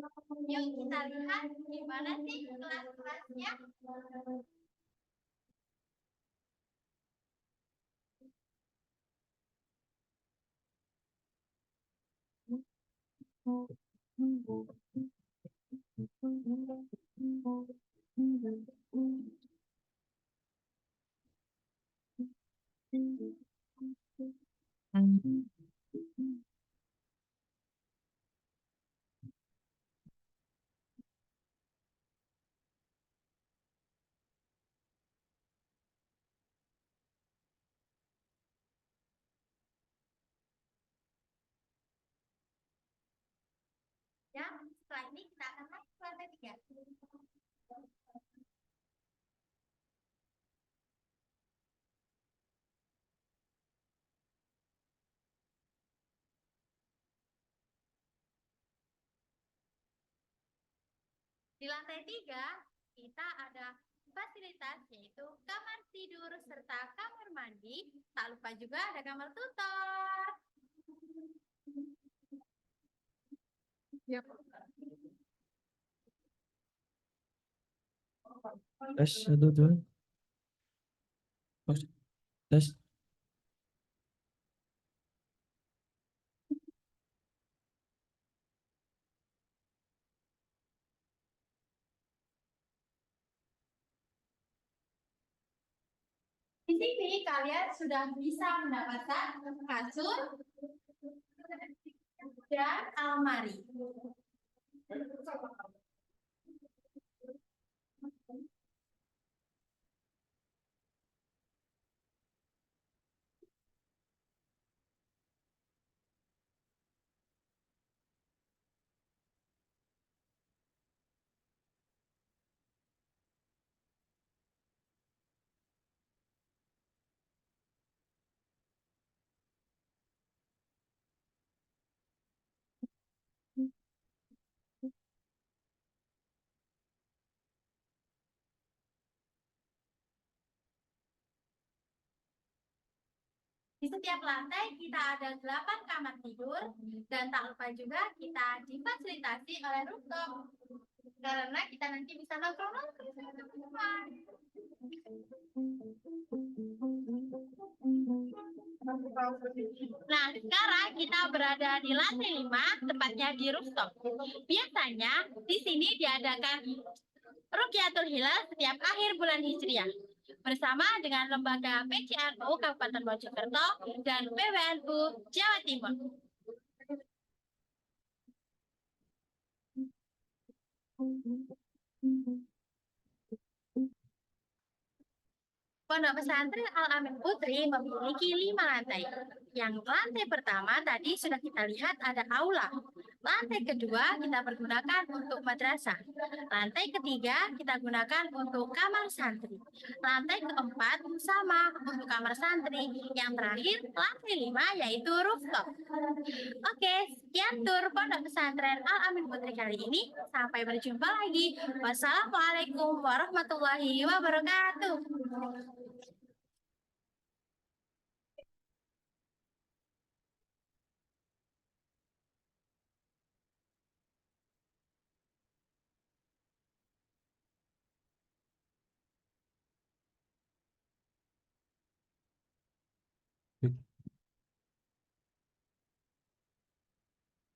Yuk kita lihat gimana sih kelas-kelasnya. Ya, setelah ini kita akan naik ke lantai 3. Di lantai 3, kita ada fasilitas yaitu kamar tidur serta kamar mandi. Tak lupa juga ada kamar tutor. Tes, satu, dua. Tes. Di sini kalian sudah bisa mendapatkan kasur dan almari. Di setiap lantai kita ada 8 kamar tidur dan tak lupa juga kita difasilitasi oleh rooftop karena kita nanti bisa nongkrong-nongkrong sama teman-teman. Nah, sekarang kita berada di lantai 5, tepatnya di rooftop. Biasanya di sini diadakan Rukyatul Hilal setiap akhir bulan Hijriah bersama dengan lembaga PCNU Kabupaten Mojokerto dan PWNU Jawa Timur. Pondok Pesantren Al-Amin Putri memiliki 5 lantai. Yang lantai pertama tadi sudah kita lihat ada aula. Lantai kedua kita pergunakan untuk madrasah. Lantai ketiga kita gunakan untuk kamar santri. Lantai keempat sama untuk kamar santri. Yang terakhir lantai 5 yaitu rooftop. Oke, sekian tur Pondok Pesantren Al-Amin Putri kali ini. Sampai berjumpa lagi. Wassalamualaikum warahmatullahi wabarakatuh.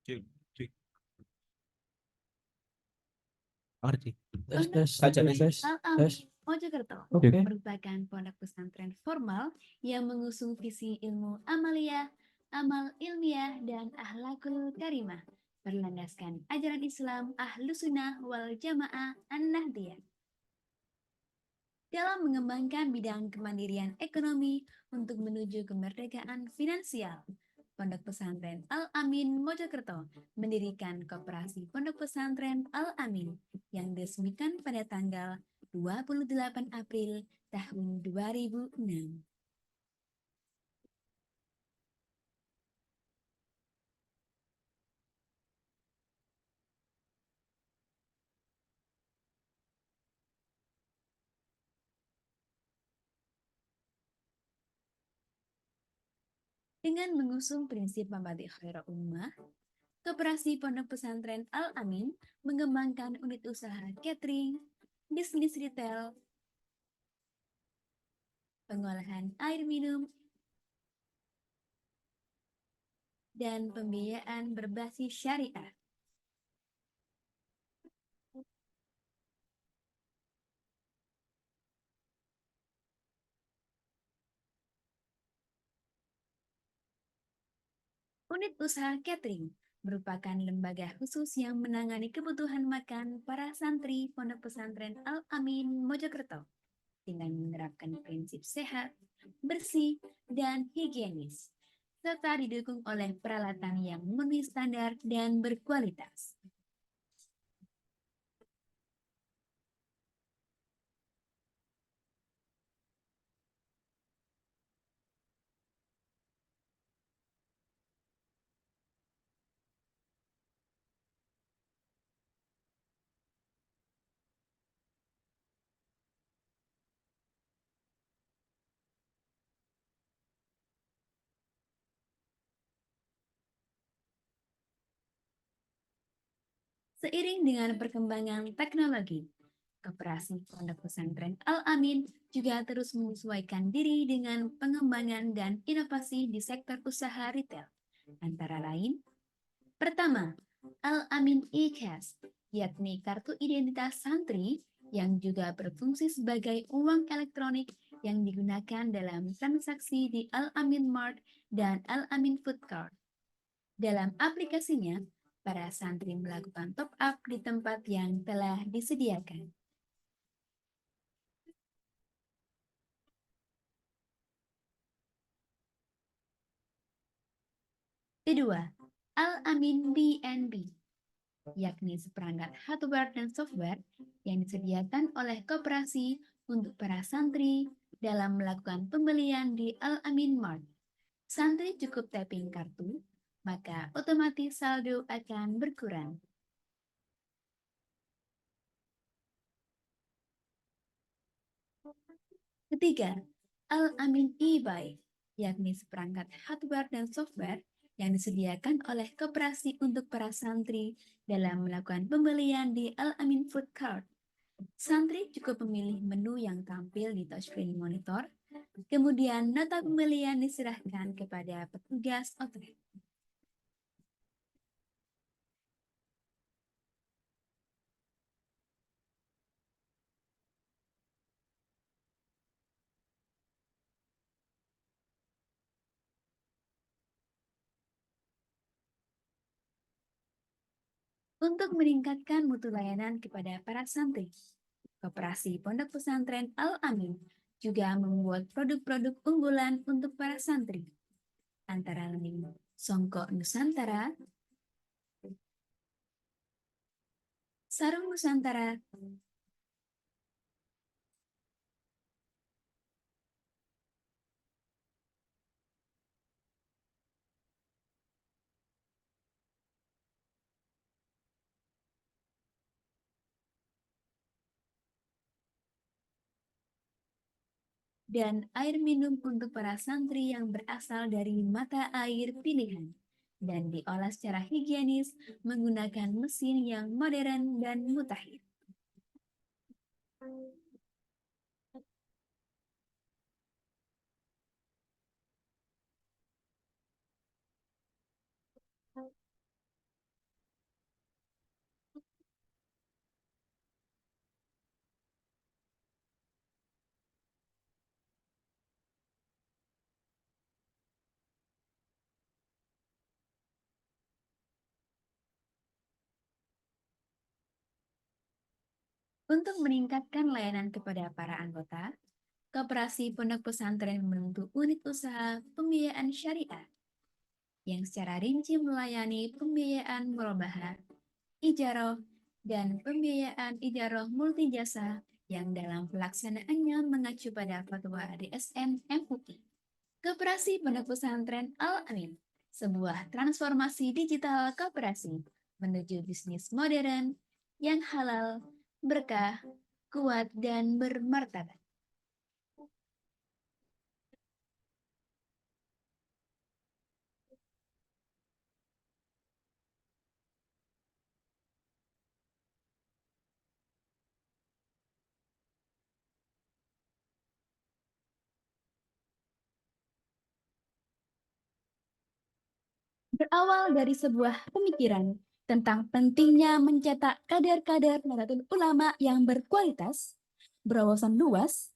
Cik, cik. Arti. Tes, Pondok tes, saja tes, tes. Al-Amin Mojokerto Oke. merupakan pondok pesantren formal yang mengusung visi ilmu amalia, amal ilmiah, dan akhlakul karimah berlandaskan ajaran Islam Ahlus Sunnah wal Jamaah An-Nahdiyah. Dalam mengembangkan bidang kemandirian ekonomi untuk menuju kemerdekaan finansial, Pondok Pesantren Al-Amin Mojokerto mendirikan Koperasi Pondok Pesantren Al-Amin yang diresmikan pada tanggal 28 April tahun 2006. Dengan mengusung prinsip Mabadi' Khairul Ummah, Koperasi Pondok Pesantren Al-Amin mengembangkan unit usaha catering, bisnis retail, pengolahan air minum, dan pembiayaan berbasis syariah. Unit usaha catering merupakan lembaga khusus yang menangani kebutuhan makan para santri Pondok Pesantren Al-Amin Mojokerto dengan menerapkan prinsip sehat, bersih, dan higienis, serta didukung oleh peralatan yang memenuhi standar dan berkualitas. Seiring dengan perkembangan teknologi, Koperasi Pondok Pesantren Al-Amin juga terus menyesuaikan diri dengan pengembangan dan inovasi di sektor usaha retail. Antara lain, pertama, Al-Amin e-Cash, yakni kartu identitas santri yang juga berfungsi sebagai uang elektronik yang digunakan dalam transaksi di Al-Amin Mart dan Al-Amin Food Card. Dalam aplikasinya, para santri melakukan top up di tempat yang telah disediakan. Kedua, Al-Amin BNB, yakni seperangkat hardware dan software yang disediakan oleh koperasi untuk para santri dalam melakukan pembelian di Al-Amin Mart. Santri cukup tapping kartu, maka otomatis saldo akan berkurang. Ketiga, Al-Amin e-Buy, yakni seperangkat hardware dan software yang disediakan oleh koperasi untuk para santri dalam melakukan pembelian di Al-Amin Food Card. Santri cukup memilih menu yang tampil di touchscreen monitor, kemudian nota pembelian diserahkan kepada petugas outlet. Untuk meningkatkan mutu layanan kepada para santri, Koperasi Pondok Pesantren Al-Amin juga membuat produk-produk unggulan untuk para santri, antara lain Songkok Nusantara, Sarung Nusantara, dan air minum untuk para santri yang berasal dari mata air pilihan dan diolah secara higienis menggunakan mesin yang modern dan mutakhir. Untuk meningkatkan layanan kepada para anggota, Koperasi Pondok Pesantren membentuk unit usaha pembiayaan syariah yang secara rinci melayani pembiayaan murabahah, ijaroh, dan pembiayaan ijaroh multijasa yang dalam pelaksanaannya mengacu pada fatwa DSN MUI. Koperasi Pondok Pesantren Al-Amin, sebuah transformasi digital koperasi menuju bisnis modern yang halal, berkah, kuat, dan bermartabat. Berawal dari sebuah pemikiran tentang pentingnya mencetak kader-kader Nahdlatul Ulama yang berkualitas, berwawasan luas,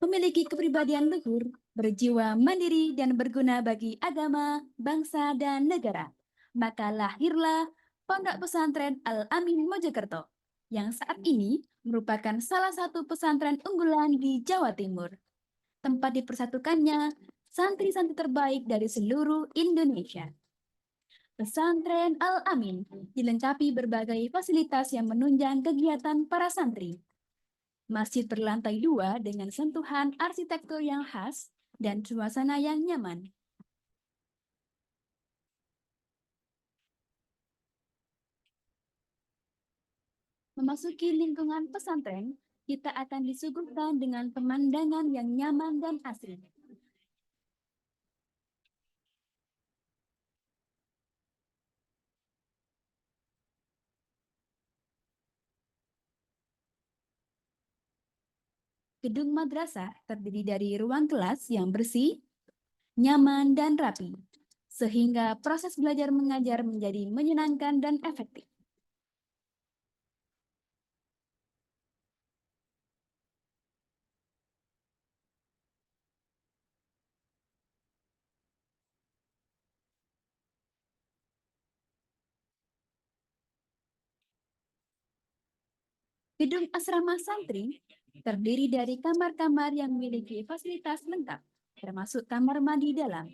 memiliki kepribadian luhur, berjiwa mandiri dan berguna bagi agama, bangsa, dan negara. Maka lahirlah Pondok Pesantren Al-Amin Mojokerto, yang saat ini merupakan salah satu pesantren unggulan di Jawa Timur. Tempat dipersatukannya santri-santri terbaik dari seluruh Indonesia. Pesantren Al-Amin dilengkapi berbagai fasilitas yang menunjang kegiatan para santri. Masjid berlantai 2 dengan sentuhan arsitektur yang khas dan suasana yang nyaman. Memasuki lingkungan pesantren, kita akan disuguhkan dengan pemandangan yang nyaman dan asri. Gedung madrasah terdiri dari ruang kelas yang bersih, nyaman, dan rapi, sehingga proses belajar mengajar menjadi menyenangkan dan efektif. Gedung asrama santri terdiri dari kamar-kamar yang memiliki fasilitas lengkap, termasuk kamar mandi dalam.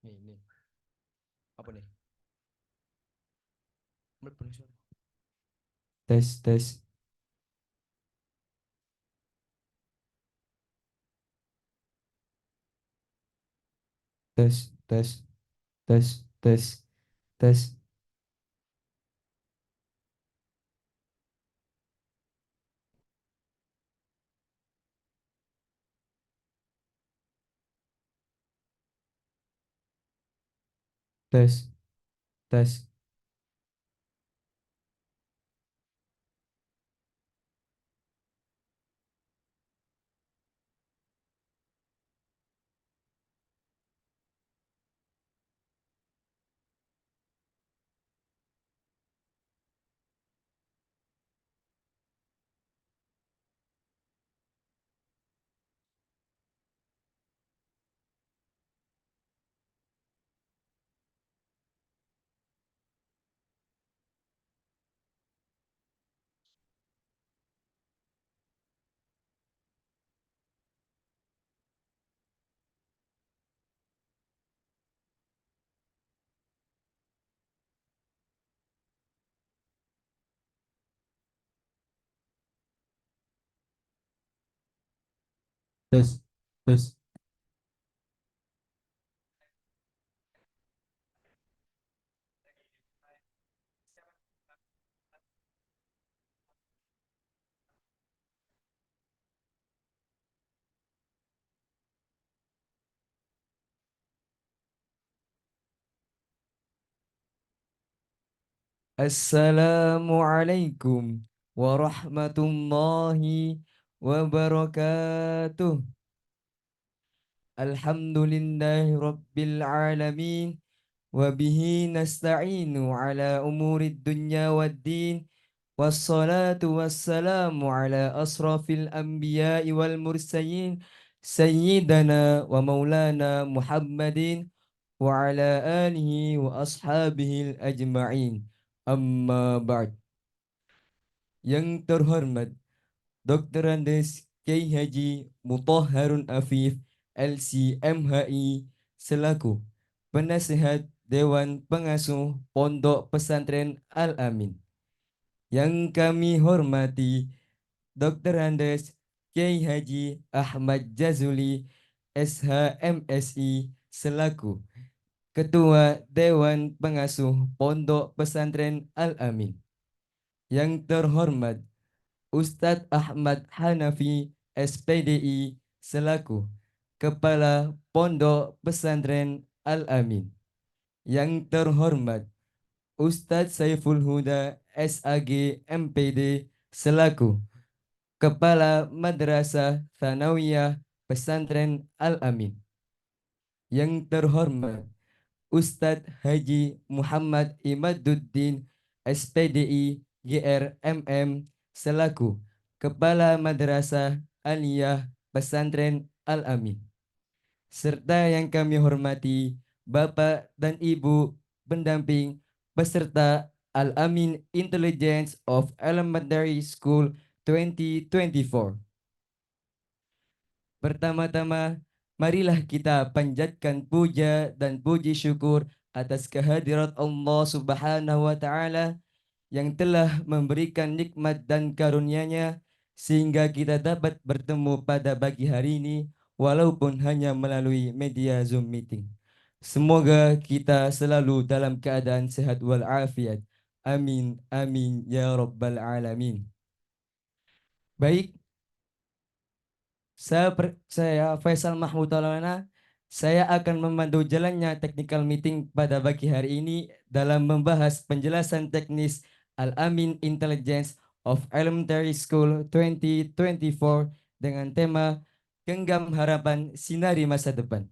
Nih, apa nih? Mlebu suara. Tes, tes, tes, tes, tes, tes, tes, tes, tes, tes. tes. Assalamualaikum warahmatullahi wabarakatuh. Alhamdulillahi rabbil alamin. Wabihi nasta'inu ala umurid dunya waddin. Wassalatu wassalamu ala asrafil anbiya'i wal mursalin. Sayyidana wa maulana Muhammadin wa ala alihi wa ashabihi ajma'in. Amma ba'd. Yang terhormat Dr. Andes Kiai Haji Mutahharun Afif LC MHI selaku Penasehat Dewan Pengasuh Pondok Pesantren Al-Amin. Yang kami hormati Dr. Andes Kiai Haji Ahmad Jazuli SHMSI selaku Ketua Dewan Pengasuh Pondok Pesantren Al-Amin. Yang terhormat Ustadz Ahmad Hanafi SPDI selaku Kepala Pondok Pesantren Al-Amin. Yang terhormat Ustadz Saiful Huda SAG MPD selaku Kepala Madrasah Thanawiyah Pesantren Al-Amin. Yang terhormat Ustadz Haji Muhammad Imaduddin SPDI GRMM selaku Kepala Madrasah Aliyah Pesantren Al-Amin. Serta yang kami hormati Bapak dan Ibu pendamping peserta Al-Amin Intelligence of Elementary School 2024. Pertama-tama, marilah kita panjatkan puja dan puji syukur atas kehadirat Allah Subhanahu wa Ta'ala yang telah memberikan nikmat dan karunia-Nya sehingga kita dapat bertemu pada pagi hari ini walaupun hanya melalui media Zoom meeting. Semoga kita selalu dalam keadaan sehat walafiat. Amin, amin, ya Rabbal Alamin. Baik, saya Faisal Mahmud Taulana. Saya akan memandu jalannya technical meeting pada pagi hari ini dalam membahas penjelasan teknis Al-Amin Intelligence of Elementary School 2024 dengan tema Genggam Harapan Sinari Masa Depan.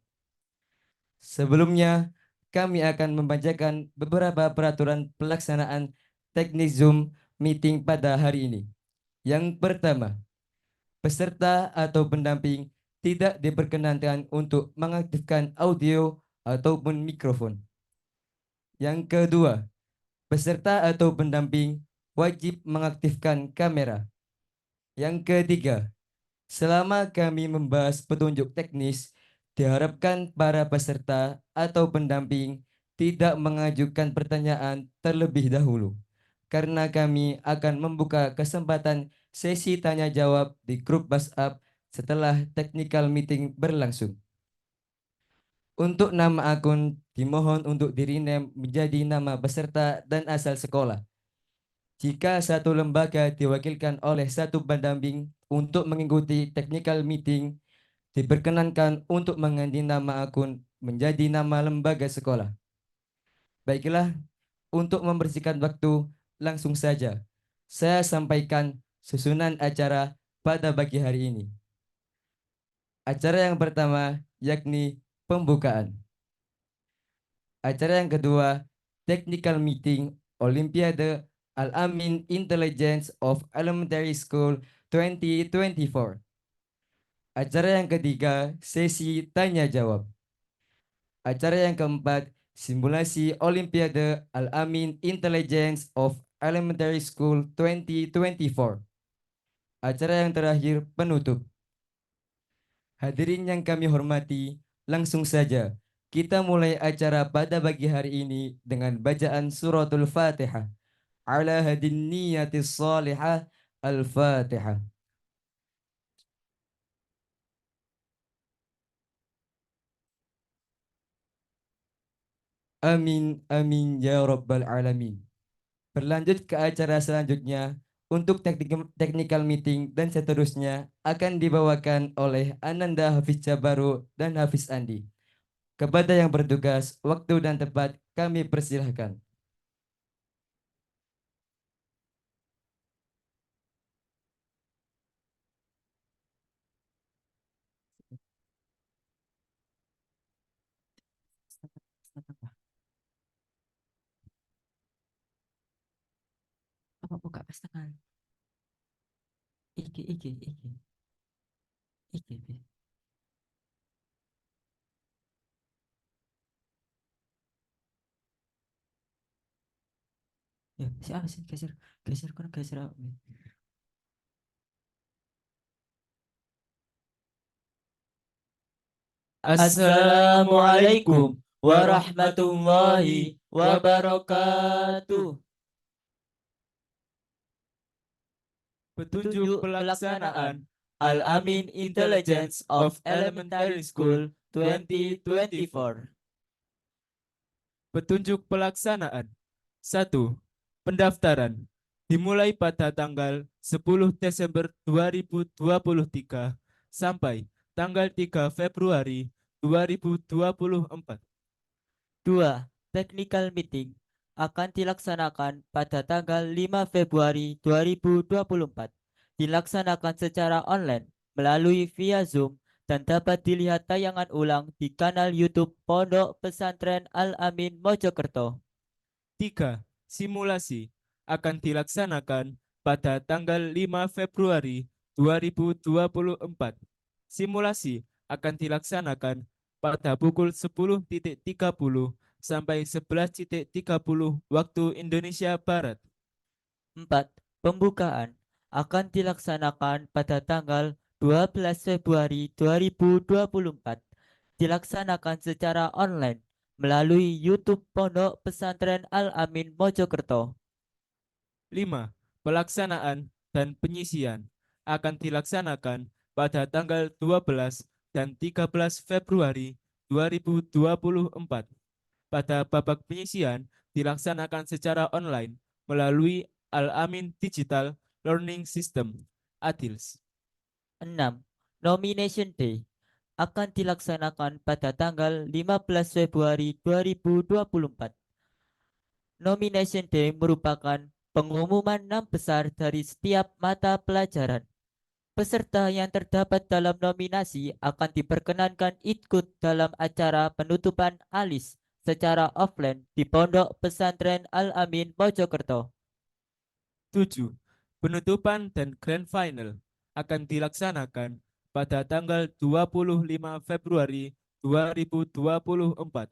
Sebelumnya, kami akan membacakan beberapa peraturan pelaksanaan teknis Zoom meeting pada hari ini. Yang pertama, peserta atau pendamping tidak diperkenankan untuk mengaktifkan audio ataupun mikrofon. Yang kedua, peserta atau pendamping wajib mengaktifkan kamera. Yang ketiga, selama kami membahas petunjuk teknis, diharapkan para peserta atau pendamping tidak mengajukan pertanyaan terlebih dahulu, karena kami akan membuka kesempatan sesi tanya jawab di grup WhatsApp setelah technical meeting berlangsung. Untuk nama akun dimohon untuk di-rename menjadi nama peserta dan asal sekolah. Jika satu lembaga diwakilkan oleh satu pendamping untuk mengikuti technical meeting, diperkenankan untuk mengganti nama akun menjadi nama lembaga sekolah. Baiklah, untuk membersihkan waktu, langsung saja saya sampaikan susunan acara pada pagi hari ini. Acara yang pertama yakni pembukaan. Acara yang kedua, technical meeting Olimpiade Al-Amin Intelligence of Elementary School 2024. Acara yang ketiga, sesi tanya jawab. Acara yang keempat, simulasi Olimpiade Al-Amin Intelligence of Elementary School 2024. Acara yang terakhir, penutup. Hadirin yang kami hormati, langsung saja kita mulai acara pada pagi hari ini dengan bacaan suratul Fatihah. Ala hadin niyatis salihah, Al-Fatihah. Amin, amin, ya Rabbal Alamin. Berlanjut ke acara selanjutnya, untuk technical meeting dan seterusnya akan dibawakan oleh Ananda Hafiz Jabaru dan Hafiz Andi. Kepada yang bertugas, waktu dan tempat kami persilahkan. Apa buka pasangan? Iki. Ya, siapa sih geser kan geser apa? Assalamualaikum warahmatullahi wabarakatuh. Petunjuk pelaksanaan Al-Amin Intelligence of Elementary School 2024. Petunjuk pelaksanaan 1. Pendaftaran dimulai pada tanggal 10 Desember 2023 sampai tanggal 3 Februari 2024. 2. Technical meeting akan dilaksanakan pada tanggal 5 Februari 2024. Dilaksanakan secara online melalui via Zoom dan dapat dilihat tayangan ulang di kanal YouTube Pondok Pesantren Al-Amin Mojokerto. 3. Simulasi akan dilaksanakan pada tanggal 5 Februari 2024. Simulasi akan dilaksanakan pada pukul 10.30 sampai 11.30 waktu Indonesia Barat. 4. Pembukaan akan dilaksanakan pada tanggal 12 Februari 2024. Dilaksanakan secara online melalui YouTube Pondok Pesantren Al-Amin Mojokerto. 5. Pelaksanaan dan penyisian akan dilaksanakan pada tanggal 12 dan 13 Februari 2024. Pada babak penyisian dilaksanakan secara online melalui Al-Amin Digital Learning System (ADILS). 6. Nomination Day akan dilaksanakan pada tanggal 15 Februari 2024. Nomination Day merupakan pengumuman 6 besar dari setiap mata pelajaran. Peserta yang terdapat dalam nominasi akan diperkenankan ikut dalam acara penutupan ALIS secara offline di Pondok Pesantren Al-Amin Mojokerto. 7. Penutupan dan Grand Final akan dilaksanakan pada tanggal 25 Februari 2024.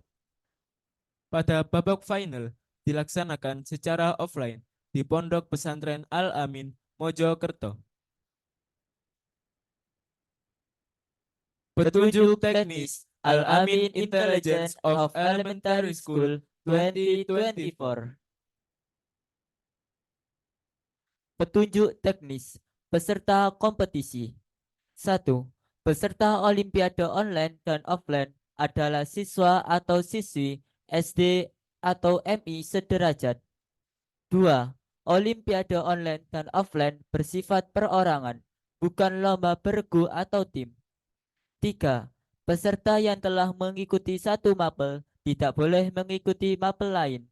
Pada babak final dilaksanakan secara offline di Pondok Pesantren Al-Amin Mojokerto. Petunjuk teknis Al-Amin Intelligence of Elementary School 2024. Petunjuk teknis peserta kompetisi. 1. Peserta Olimpiade online dan offline adalah siswa atau siswi SD atau MI sederajat. 2. Olimpiade online dan offline bersifat perorangan, bukan lomba bergu atau tim. 3. Peserta yang telah mengikuti satu mapel tidak boleh mengikuti mapel lain.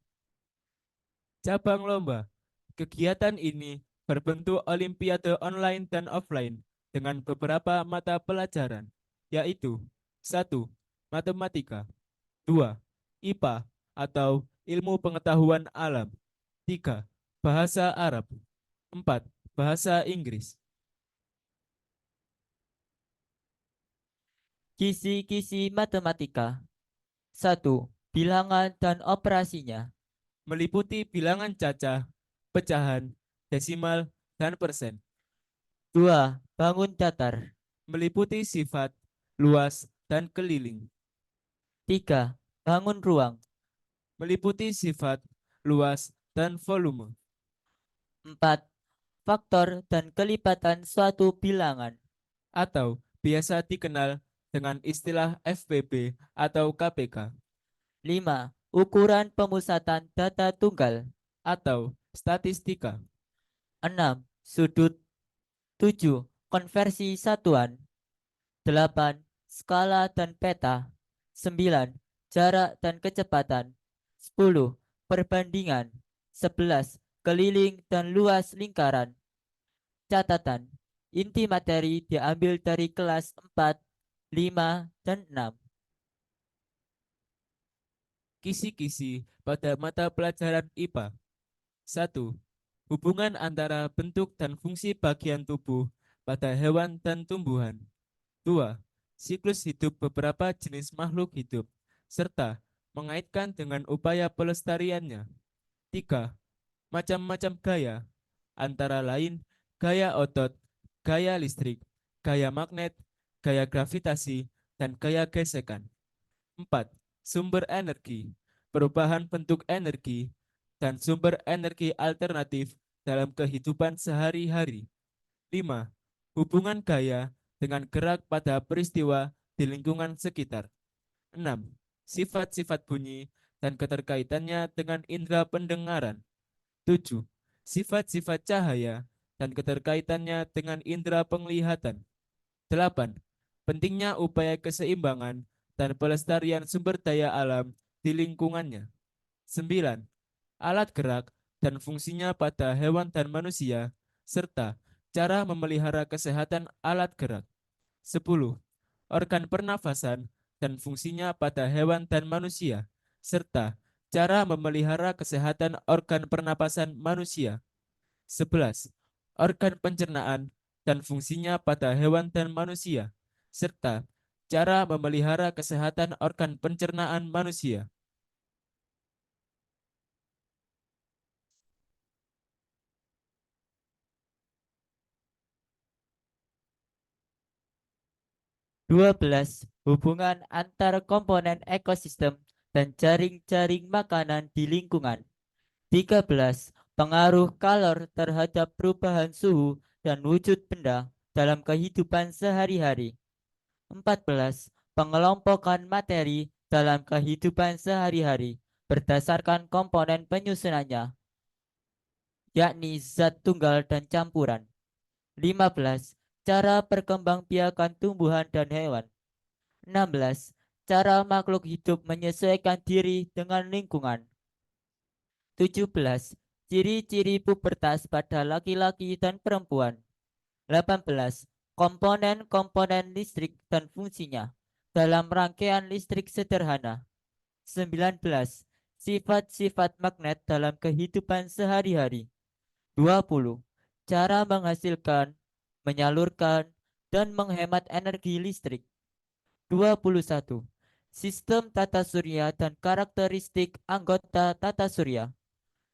Cabang lomba. Kegiatan ini berbentuk olimpiade online dan offline dengan beberapa mata pelajaran, yaitu 1. Matematika, 2. IPA atau ilmu pengetahuan alam, 3. Bahasa Arab, 4. Bahasa Inggris. Kisi-kisi matematika. 1. Bilangan dan operasinya. Meliputi bilangan cacah, pecahan, desimal, dan persen. 2. Bangun datar. Meliputi sifat, luas, dan keliling. 3. Bangun ruang. Meliputi sifat, luas, dan volume. 4. Faktor dan kelipatan suatu bilangan. Atau biasa dikenal dengan istilah FPB atau KPK. 5. ukuran pemusatan data tunggal. atau statistika. 6. Sudut. 7. Konversi satuan. 8. Skala dan peta. 9. Jarak dan kecepatan. 10. Perbandingan. 11. Keliling dan luas lingkaran. Catatan. Inti materi diambil dari kelas 4, 5, dan 6. Kisi-kisi pada mata pelajaran IPA. 1. Hubungan antara bentuk dan fungsi bagian tubuh pada hewan dan tumbuhan. 2. Siklus hidup beberapa jenis makhluk hidup, serta mengaitkan dengan upaya pelestariannya. 3. Macam-macam gaya, antara lain gaya otot, gaya listrik, gaya magnet, gaya gravitasi, dan gaya gesekan. 4. Sumber energi, perubahan bentuk energi, dan sumber energi alternatif dalam kehidupan sehari-hari. 5. Hubungan gaya dengan gerak pada peristiwa di lingkungan sekitar. 6. Sifat-sifat bunyi dan keterkaitannya dengan indera pendengaran. 7. Sifat-sifat cahaya dan keterkaitannya dengan indera penglihatan. 8. Pentingnya upaya keseimbangan dan pelestarian sumber daya alam di lingkungannya. 9. Alat gerak dan fungsinya pada hewan dan manusia, serta cara memelihara kesehatan alat gerak. 10. Organ pernafasan dan fungsinya pada hewan dan manusia, serta cara memelihara kesehatan organ pernapasan manusia. 11. Organ pencernaan dan fungsinya pada hewan dan manusia, serta cara memelihara kesehatan organ pencernaan manusia. Dua belas. Hubungan antar komponen ekosistem dan jaring-jaring makanan di lingkungan. 13. Pengaruh kalor terhadap perubahan suhu dan wujud benda dalam kehidupan sehari-hari. 14. Pengelompokan materi dalam kehidupan sehari-hari berdasarkan komponen penyusunannya, yakni zat tunggal dan campuran. 15. Cara perkembangbiakan tumbuhan dan hewan. 16. Cara makhluk hidup menyesuaikan diri dengan lingkungan. 17. Ciri-ciri pubertas pada laki-laki dan perempuan. 18. Komponen-komponen listrik dan fungsinya dalam rangkaian listrik sederhana. 19. Sifat-sifat magnet dalam kehidupan sehari-hari. 20. Cara menghasilkan, menyalurkan, dan menghemat energi listrik. 21. Sistem tata surya dan karakteristik anggota tata surya.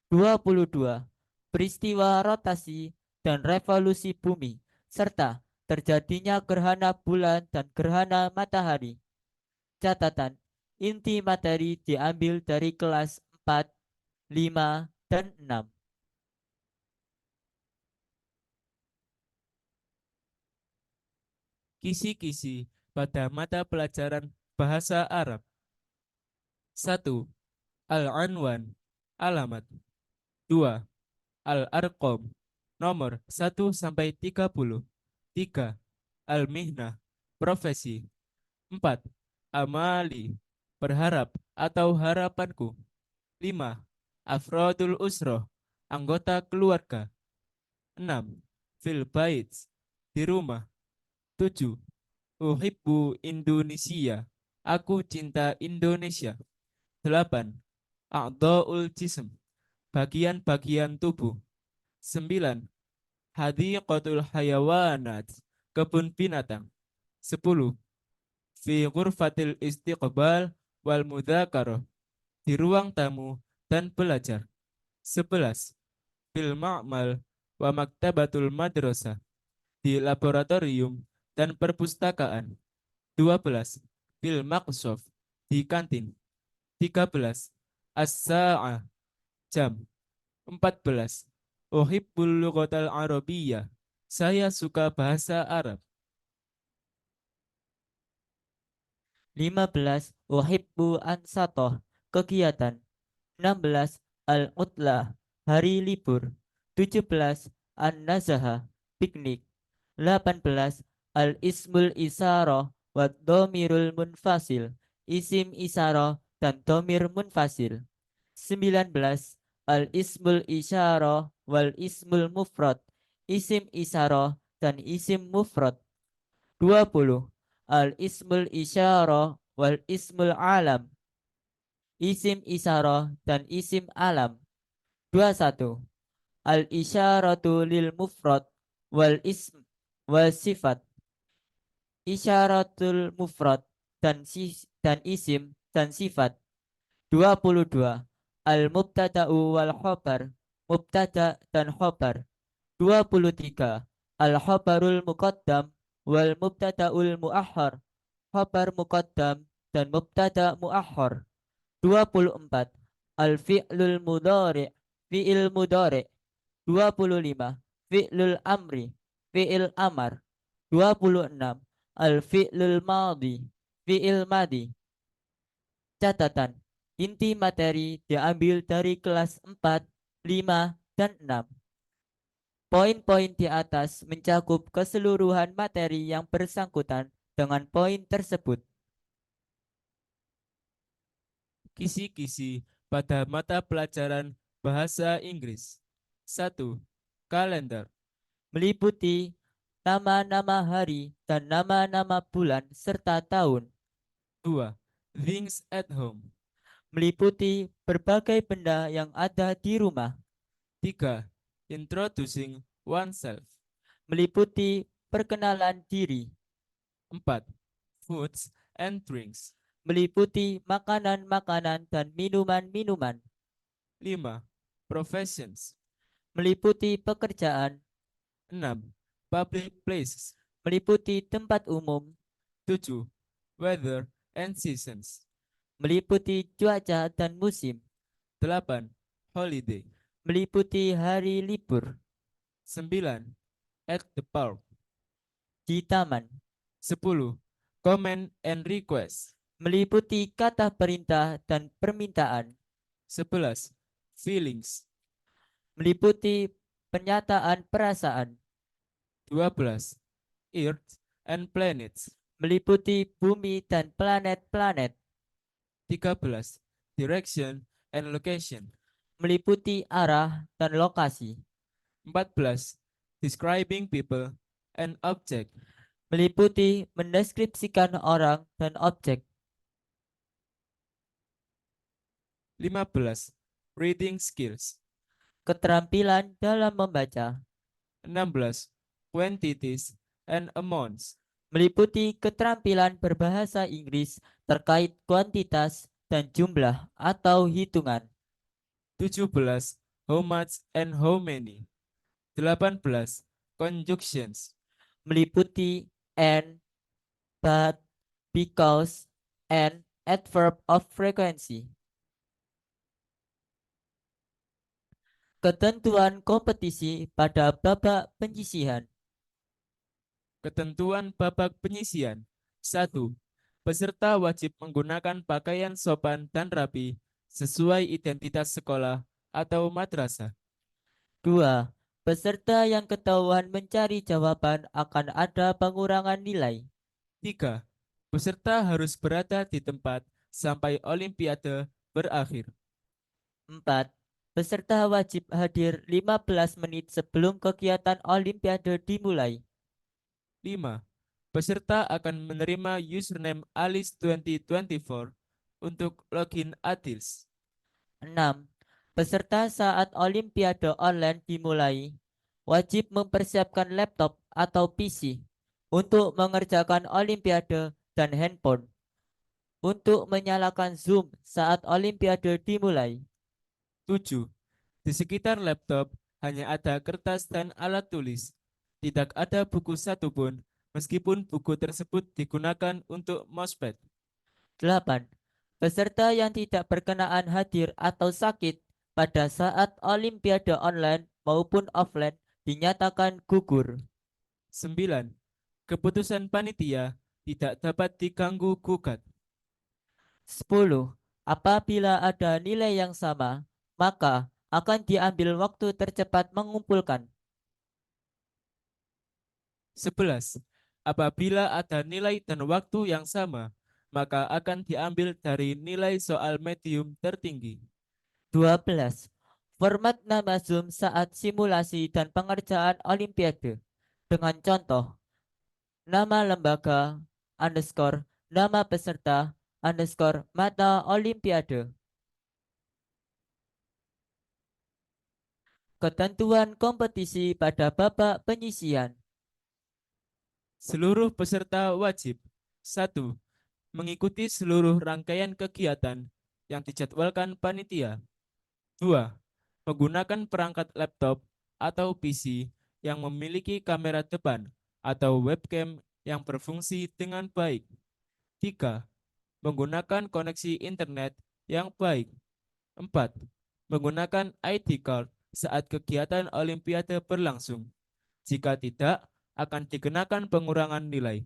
22. Peristiwa rotasi dan revolusi bumi, serta terjadinya gerhana bulan dan gerhana matahari. Catatan, inti materi diambil dari kelas 4, 5, dan 6. Kisi-kisi pada mata pelajaran bahasa Arab. 1. Al-Anwan, alamat. 2. Al-Arqam, nomor 1 sampai 30. 3. Al-Mihnah, profesi. 4. Amali, berharap atau harapanku. 5. Afrodul Usroh, anggota keluarga. 6. Fil bait, di rumah. 7. Uhibbu Indonesia, aku cinta Indonesia. 8. A'dha'ul jism, bagian-bagian tubuh. 9. Hadiqatul hayawanat, kebun binatang. 10. Fi ghurfatil istiqbal wal mudzakarah, di ruang tamu dan belajar. 11. Fil ma'mal wa maktabatul madrasah, di laboratorium dan perpustakaan. 12. Fil maqsaf, di kantin. 13. As-sa'ah, jam. 14. Uhibbul lughatal arabiyyah, saya suka bahasa Arab. 15. Uhibbu ansatoh, kegiatan. 16. Al-Utlah, hari libur. 17. An-Nazaha, piknik. 18. Al-Ismul Isaroh wa Domirul Munfasil, isim isaroh dan domir munfasil. 19. Al-Ismul Isyarah wal Ismul Mufrad, isim isaroh dan isim mufrad. 20. Al-Ismul Isyarah wal Ismul Alam, isim isaroh dan isim alam. 21. Al-isyaratu lil mufrad wal ism wal sifat, isyaratul mufrad dan isim dan sifat. 22. Al-mubtada'u wal khobar, mubtada dan khobar. 23. Al-khobarul muqaddam wal mubtada'ul muakhar, khobar muqaddam dan mubtada muakhar. 24. Al-fi'lul mudhari', fi'il mudhari'. 25. Fi'lul amri, fi'il amar. 26. Al-fi'lul madhi, fi'il madhi. Catatan, inti materi diambil dari kelas 4, 5, dan 6. Poin-poin di atas mencakup keseluruhan materi yang bersangkutan dengan poin tersebut. Kisi-kisi pada mata pelajaran Bahasa Inggris. 1. Kalender. Meliputi nama-nama hari dan nama-nama bulan serta tahun. 2. Things at home. Meliputi berbagai benda yang ada di rumah. 3. Introducing oneself. Meliputi perkenalan diri. 4. Foods and drinks. Meliputi makanan-makanan dan minuman-minuman. 5. Professions. Meliputi pekerjaan. 6. Public places. Meliputi tempat umum. 7. Weather and seasons. Meliputi cuaca dan musim. 8. Holiday. Meliputi hari libur. 9. At the park. Di taman. 10. Comment and request. Meliputi kata perintah dan permintaan. 11. Feelings. Meliputi pernyataan perasaan. 12. Earth and planets. Meliputi bumi dan planet-planet. 13. Direction and location. Meliputi arah dan lokasi. 14. Describing people and object. Meliputi mendeskripsikan orang dan objek. 15. Reading skills. Keterampilan dalam membaca. 16. Quantities and amounts. Meliputi keterampilan berbahasa Inggris terkait kuantitas dan jumlah atau hitungan. 17. How much and how many. 18. Conjunctions. Meliputi and, but, because, and adverb of frequency. Ketentuan kompetisi pada babak penyisihan. Ketentuan babak penyisian. 1. Peserta wajib menggunakan pakaian sopan dan rapi sesuai identitas sekolah atau madrasah. 2. Peserta yang ketahuan mencari jawaban akan ada pengurangan nilai. 3. Peserta harus berada di tempat sampai Olimpiade berakhir. 4. Peserta wajib hadir 15 menit sebelum kegiatan Olimpiade dimulai. 5. Peserta akan menerima username ALIS 2024 untuk login ATILS. 6. Peserta saat Olimpiade online dimulai wajib mempersiapkan laptop atau PC untuk mengerjakan Olimpiade dan handphone untuk menyalakan Zoom saat Olimpiade dimulai. 7. Di sekitar laptop hanya ada kertas dan alat tulis. Tidak ada buku satupun, meskipun buku tersebut digunakan untuk mousepad. 8. Peserta yang tidak berkenaan hadir atau sakit pada saat Olimpiade online maupun offline dinyatakan gugur. 9. Keputusan panitia tidak dapat diganggu gugat. 10. Apabila ada nilai yang sama, maka akan diambil waktu tercepat mengumpulkan. 11. Apabila ada nilai dan waktu yang sama, maka akan diambil dari nilai soal medium tertinggi. 12. Format nama Zoom saat simulasi dan pengerjaan Olimpiade. Dengan contoh, nama lembaga, underscore, nama peserta, underscore, mata Olimpiade. Ketentuan kompetisi pada babak penyisian. Seluruh peserta wajib 1. Mengikuti seluruh rangkaian kegiatan yang dijadwalkan panitia. 2. Menggunakan perangkat laptop atau PC yang memiliki kamera depan atau webcam yang berfungsi dengan baik. 3. Menggunakan koneksi internet yang baik. 4. Menggunakan ID card saat kegiatan Olimpiade berlangsung. Jika tidak, akan dikenakan pengurangan nilai.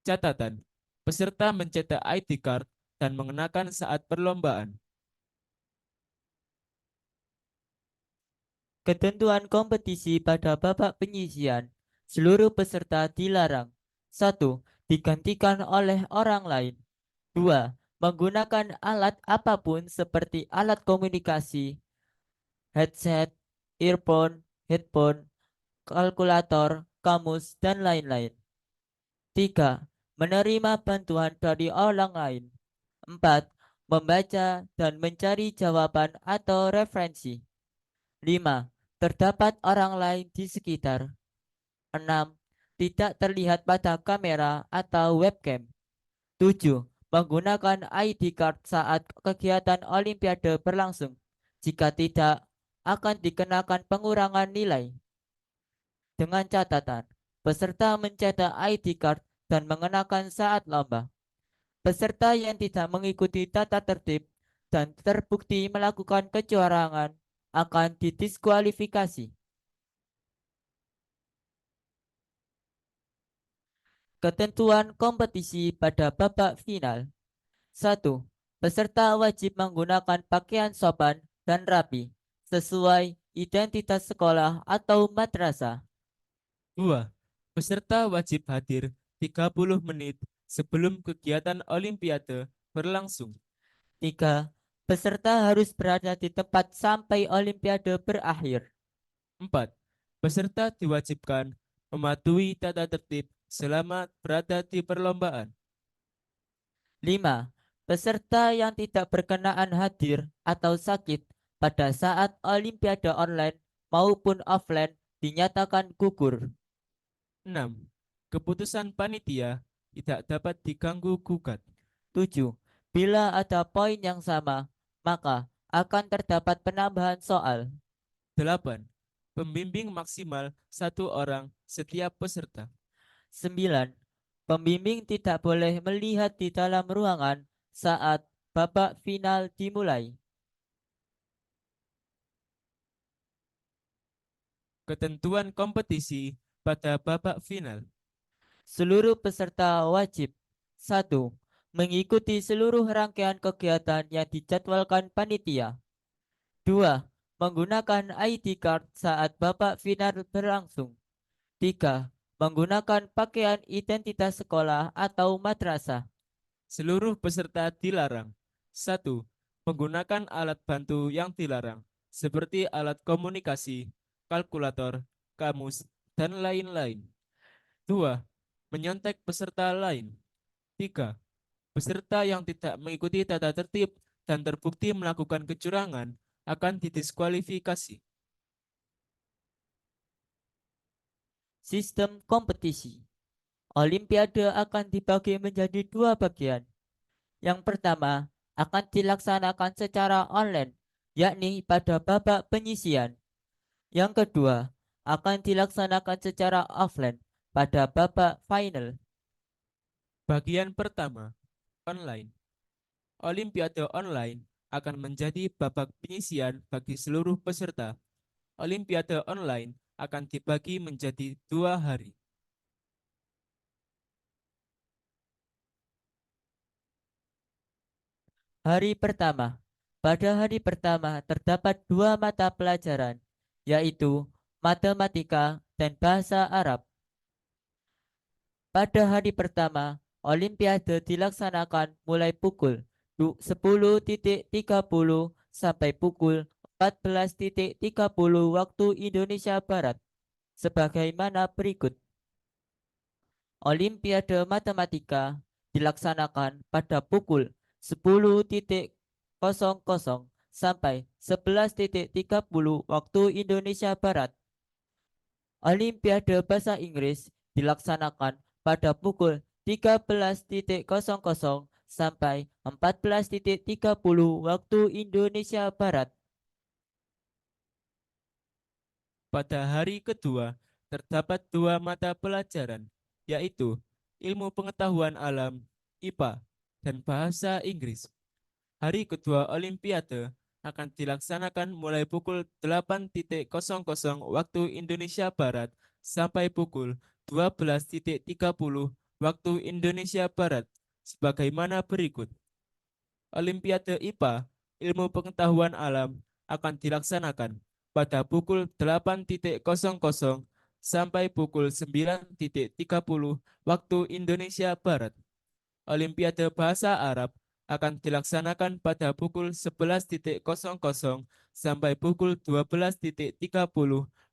Catatan, peserta mencetak ID card dan mengenakan saat perlombaan. Ketentuan kompetisi pada babak penyisian. Seluruh peserta dilarang. 1. Digantikan oleh orang lain. 2. Menggunakan alat apapun seperti alat komunikasi, headset, earphone, headphone, kalkulator, kamus, dan lain-lain. 3. Menerima bantuan dari orang lain. 4. Membaca dan mencari jawaban atau referensi. 5. Terdapat orang lain di sekitar. 6. Tidak terlihat pada kamera atau webcam. 7. Menggunakan ID card saat kegiatan Olimpiade berlangsung. Jika tidak, akan dikenakan pengurangan nilai. Dengan catatan, peserta mencetak ID card dan mengenakan saat lomba. Peserta yang tidak mengikuti tata tertib dan terbukti melakukan kecurangan akan didiskualifikasi. Ketentuan kompetisi pada babak final. 1. Peserta wajib menggunakan pakaian sopan dan rapi sesuai identitas sekolah atau madrasah. 2. Peserta wajib hadir 30 menit sebelum kegiatan Olimpiade berlangsung. 3. Peserta harus berada di tempat sampai Olimpiade berakhir. 4. Peserta diwajibkan mematuhi tata tertib selama berada di perlombaan. 5. Peserta yang tidak berkenaan hadir atau sakit pada saat Olimpiade online maupun offline dinyatakan gugur. 6. Keputusan panitia tidak dapat diganggu gugat. 7. Bila ada poin yang sama, maka akan terdapat penambahan soal. 8. Pembimbing maksimal 1 orang setiap peserta. 9. Pembimbing tidak boleh melihat di dalam ruangan saat babak final dimulai. Ketentuan kompetisi pada babak final. Seluruh peserta wajib 1. Mengikuti seluruh rangkaian kegiatan yang dijadwalkan panitia. 2. Menggunakan ID card saat babak final berlangsung. 3. Menggunakan pakaian identitas sekolah atau madrasah. Seluruh peserta dilarang. 1. Menggunakan alat bantu yang dilarang, seperti alat komunikasi, kalkulator, kamus, dan lain-lain. 2. Menyontek peserta lain. 3. Peserta yang tidak mengikuti tata tertib dan terbukti melakukan kecurangan akan didiskualifikasi. Sistem kompetisi. Olimpiade akan dibagi menjadi 2 bagian. Yang pertama akan dilaksanakan secara online, yakni pada babak penyisian. Yang kedua akan dilaksanakan secara offline pada babak final. Bagian pertama, online. Olimpiade online akan menjadi babak penyisian bagi seluruh peserta. Olimpiade online akan dibagi menjadi 2 hari. Hari pertama. Pada hari pertama terdapat dua mata pelajaran, yaitu matematika dan bahasa Arab. Pada hari pertama, Olimpiade dilaksanakan mulai pukul 10.30 sampai pukul 14.30 waktu Indonesia Barat, sebagaimana berikut. Olimpiade Matematika dilaksanakan pada pukul 10.00 sampai 11.30 waktu Indonesia Barat. Olimpiade Bahasa Inggris dilaksanakan pada pukul 13.00 sampai 14.30 waktu Indonesia Barat. Pada hari kedua, terdapat dua mata pelajaran, yaitu ilmu pengetahuan alam, IPA, dan bahasa Inggris. Hari kedua Olimpiade akan dilaksanakan mulai pukul 8.00 waktu Indonesia Barat sampai pukul 12.30 waktu Indonesia Barat, sebagaimana berikut. Olimpiade IPA, ilmu pengetahuan alam, akan dilaksanakan pada pukul 8.00 sampai pukul 9.30 waktu Indonesia Barat. Olimpiade Bahasa Arab akan dilaksanakan pada pukul 11.00 sampai pukul 12.30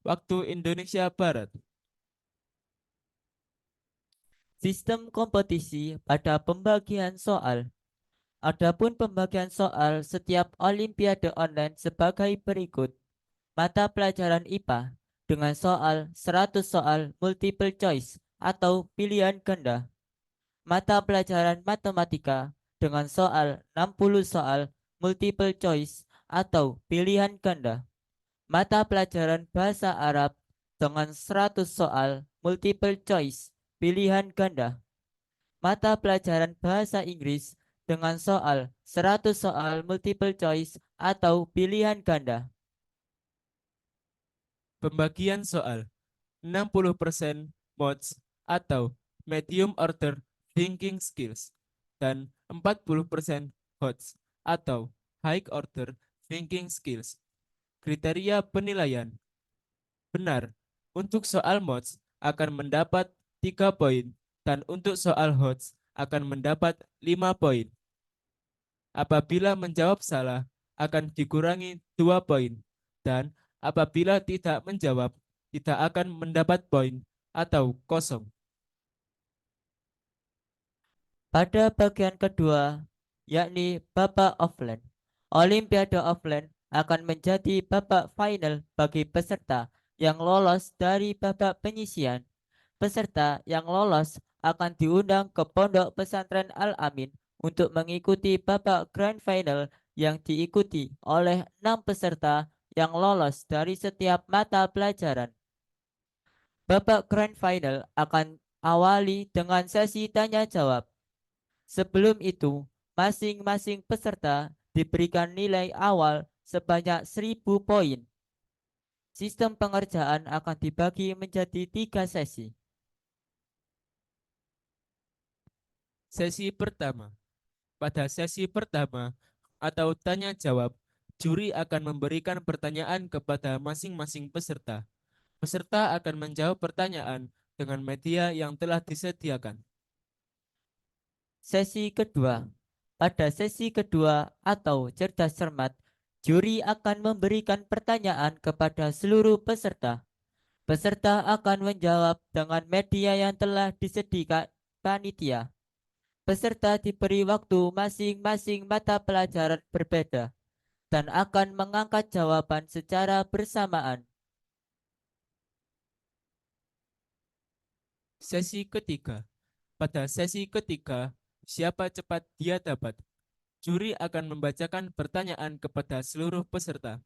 waktu Indonesia Barat. Sistem kompetisi pada pembagian soal. Adapun pembagian soal setiap Olimpiade online sebagai berikut. Mata pelajaran IPA dengan soal 100 soal multiple choice atau pilihan ganda. Mata pelajaran matematika dengan soal 60 soal multiple choice atau pilihan ganda. Mata pelajaran bahasa Arab dengan 100 soal multiple choice pilihan ganda. Mata pelajaran bahasa Inggris dengan soal 100 soal multiple choice atau pilihan ganda. Pembagian soal 60% mods atau medium order thinking skills dan 40% HOTS atau high order thinking skills. Kriteria penilaian. Benar, untuk soal mods akan mendapat 3 poin dan untuk soal HOTS akan mendapat 5 poin. Apabila menjawab salah akan dikurangi 2 poin dan apabila tidak menjawab tidak akan mendapat poin atau kosong. Pada bagian kedua, yakni babak offline, Olimpiade offline akan menjadi babak final bagi peserta yang lolos dari babak penyisian. Peserta yang lolos akan diundang ke Pondok Pesantren Al-Amin untuk mengikuti babak grand final yang diikuti oleh 6 peserta yang lolos dari setiap mata pelajaran. Babak grand final akan awali dengan sesi tanya jawab. Sebelum itu, masing-masing peserta diberikan nilai awal sebanyak 1.000 poin. Sistem pengerjaan akan dibagi menjadi 3 sesi. Sesi pertama. Pada sesi pertama atau tanya jawab, juri akan memberikan pertanyaan kepada masing-masing peserta. Peserta akan menjawab pertanyaan dengan media yang telah disediakan. Sesi kedua. Pada sesi kedua atau cerdas cermat, juri akan memberikan pertanyaan kepada seluruh peserta. Peserta akan menjawab dengan media yang telah disediakan panitia. Peserta diberi waktu masing-masing mata pelajaran berbeda dan akan mengangkat jawaban secara bersamaan. Sesi ketiga. Pada sesi ketiga, siapa cepat dia dapat. Juri akan membacakan pertanyaan kepada seluruh peserta.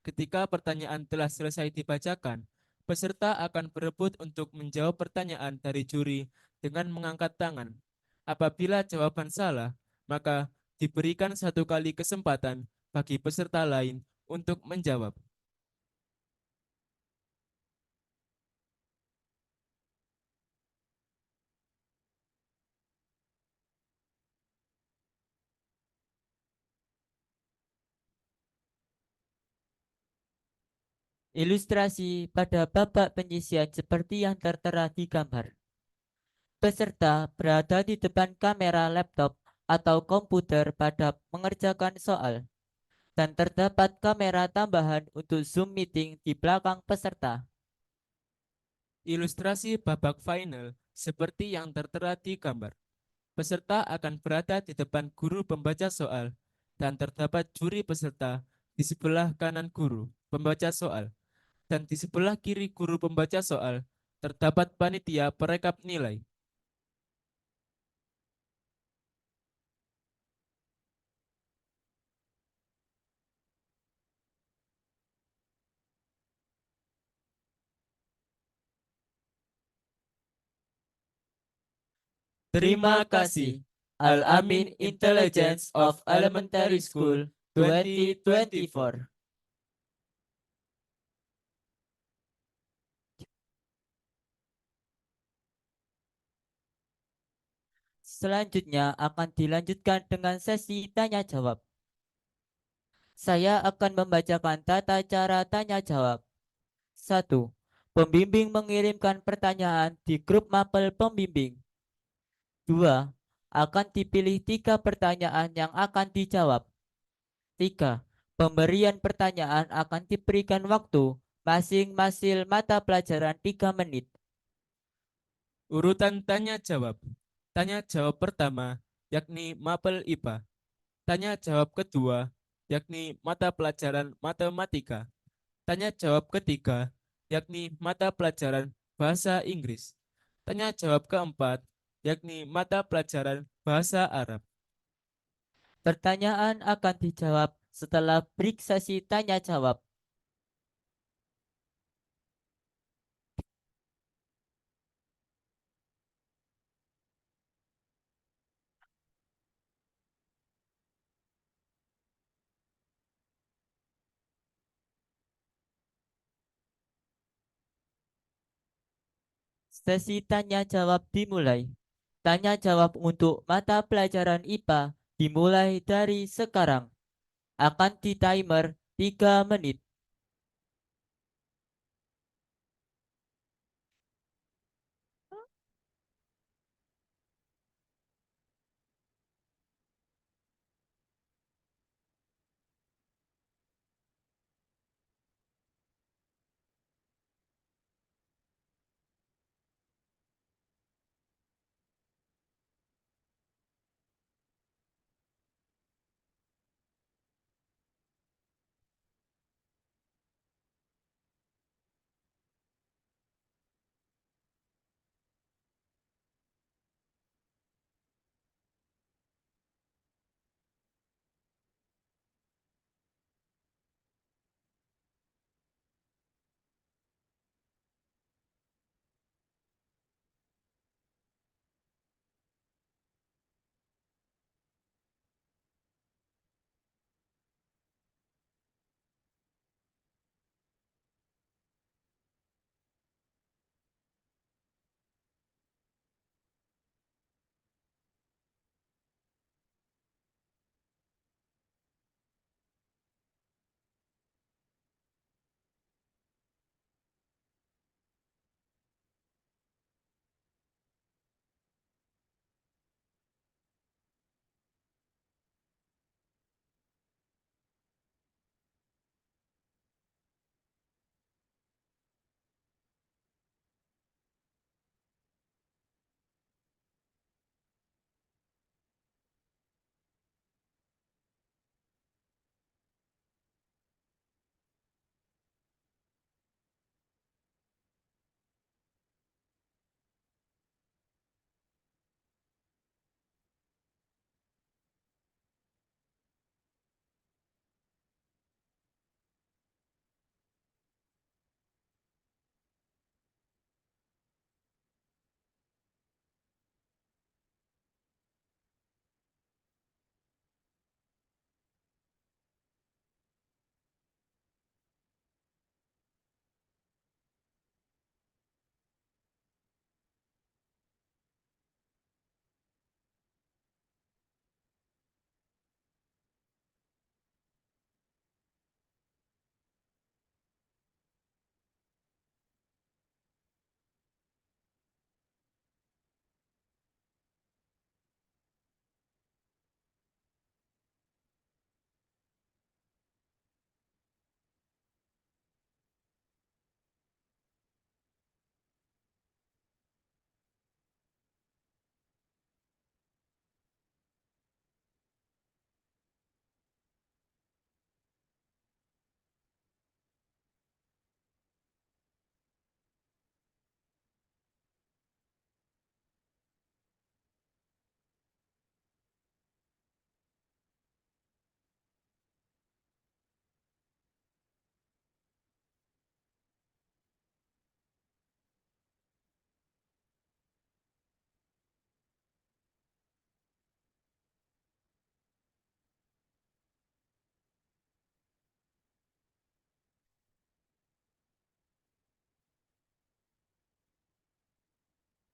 Ketika pertanyaan telah selesai dibacakan, peserta akan berebut untuk menjawab pertanyaan dari juri dengan mengangkat tangan. Apabila jawaban salah, maka diberikan 1 kali kesempatan bagi peserta lain untuk menjawab. Ilustrasi pada babak penyisian seperti yang tertera di gambar. Peserta berada di depan kamera laptop atau komputer pada mengerjakan soal, dan terdapat kamera tambahan untuk Zoom meeting di belakang peserta. Ilustrasi babak final seperti yang tertera di gambar. Peserta akan berada di depan guru pembaca soal dan terdapat juri peserta di sebelah kanan guru pembaca soal dan di sebelah kiri guru pembaca soal terdapat panitia perekap nilai. Terima kasih. Al-Amin Intelligence of Elementary School 2024. Selanjutnya akan dilanjutkan dengan sesi tanya jawab. Saya akan membacakan tata cara tanya jawab. 1. Pembimbing mengirimkan pertanyaan di grup mapel pembimbing. 2. Akan dipilih 3 pertanyaan yang akan dijawab. 3. Pemberian pertanyaan akan diberikan waktu masing-masing mata pelajaran 3 menit. Urutan tanya jawab. Tanya jawab pertama yakni mapel IPA. Tanya jawab kedua yakni mata pelajaran matematika. Tanya jawab ketiga yakni mata pelajaran bahasa Inggris. Tanya jawab keempat yakni mata pelajaran bahasa Arab. Pertanyaan akan dijawab setelah break sesi tanya jawab. Sesi tanya jawab dimulai. Tanya jawab untuk mata pelajaran IPA dimulai dari sekarang. Akan di timer 3 menit.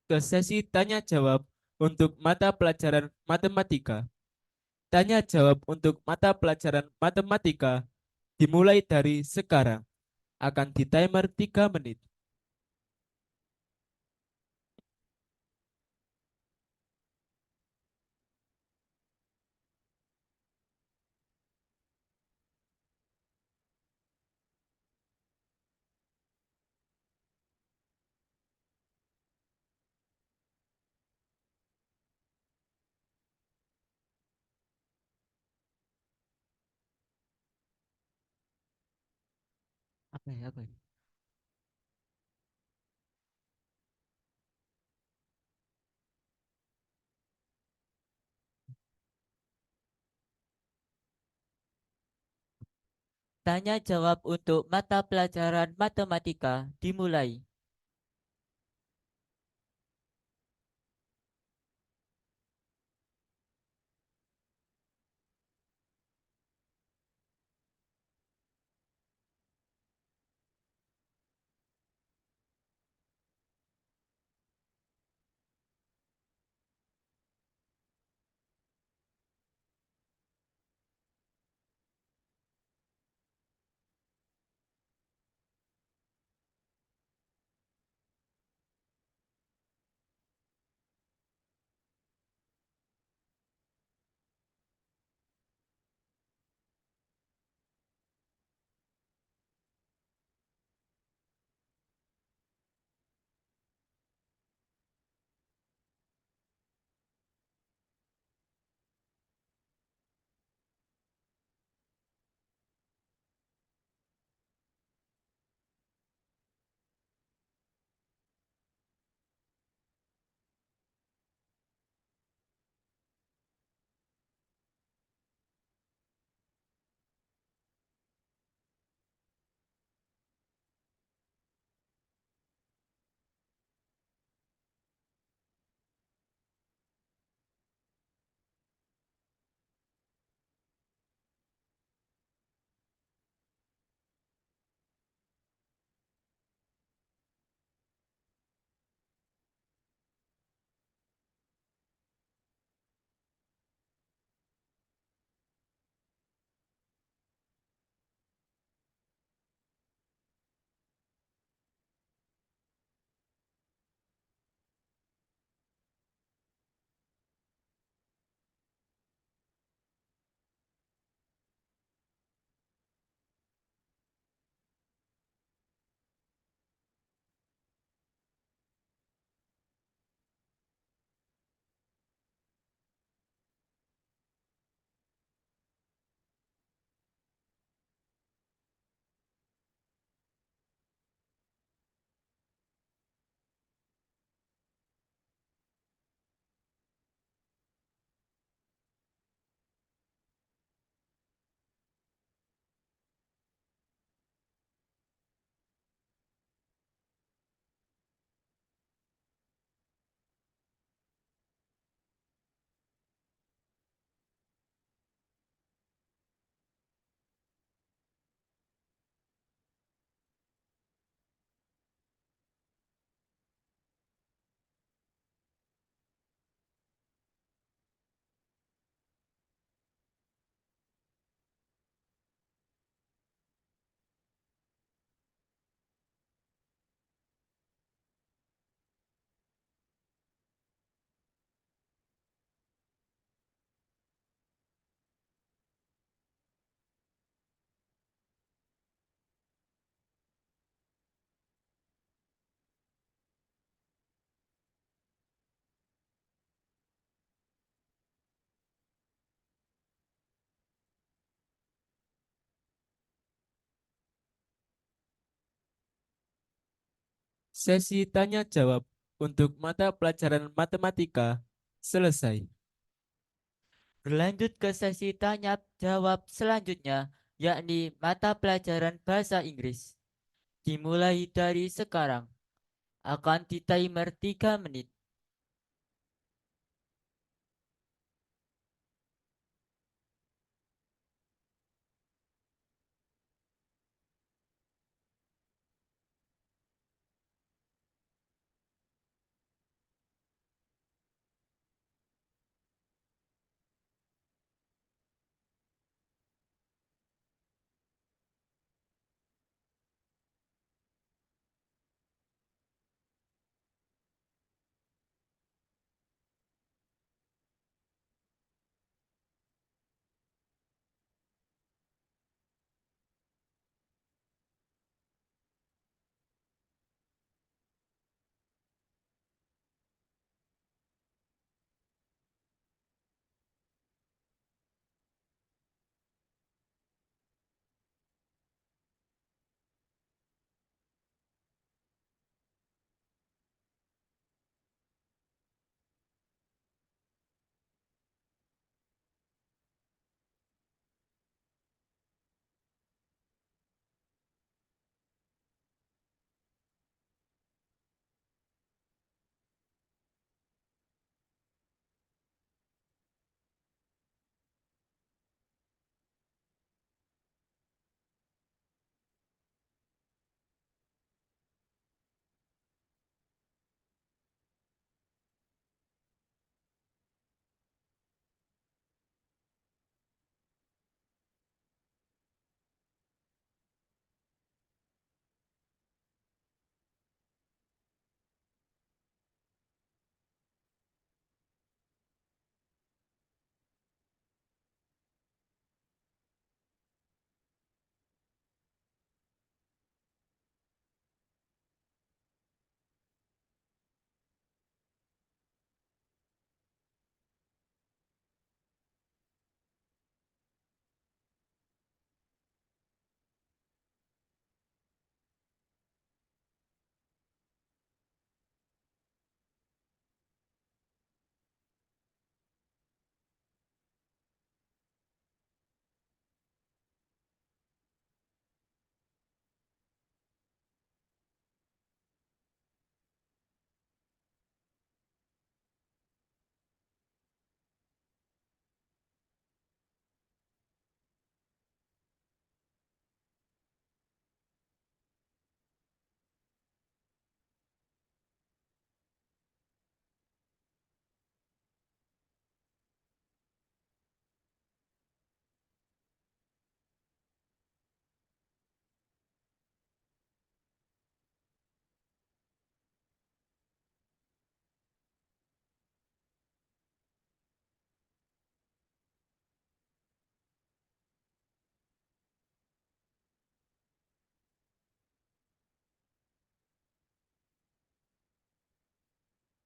ke sesi tanya jawab untuk mata pelajaran matematika. Tanya jawab untuk mata pelajaran matematika dimulai dari sekarang. Akan di timer 3 menit. Apa ya, apa ya? Tanya jawab untuk mata pelajaran matematika dimulai. Sesi tanya jawab untuk mata pelajaran matematika selesai. Berlanjut ke sesi tanya jawab selanjutnya, yakni mata pelajaran bahasa Inggris. Dimulai dari sekarang. Akan di timer 3 menit.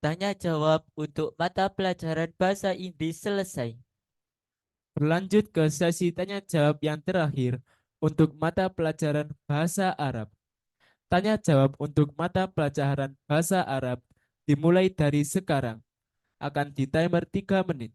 Tanya jawab untuk mata pelajaran bahasa Inggris selesai. Berlanjut ke sesi tanya jawab yang terakhir untuk mata pelajaran bahasa Arab. Tanya jawab untuk mata pelajaran bahasa Arab dimulai dari sekarang. Akan di timer 3 menit.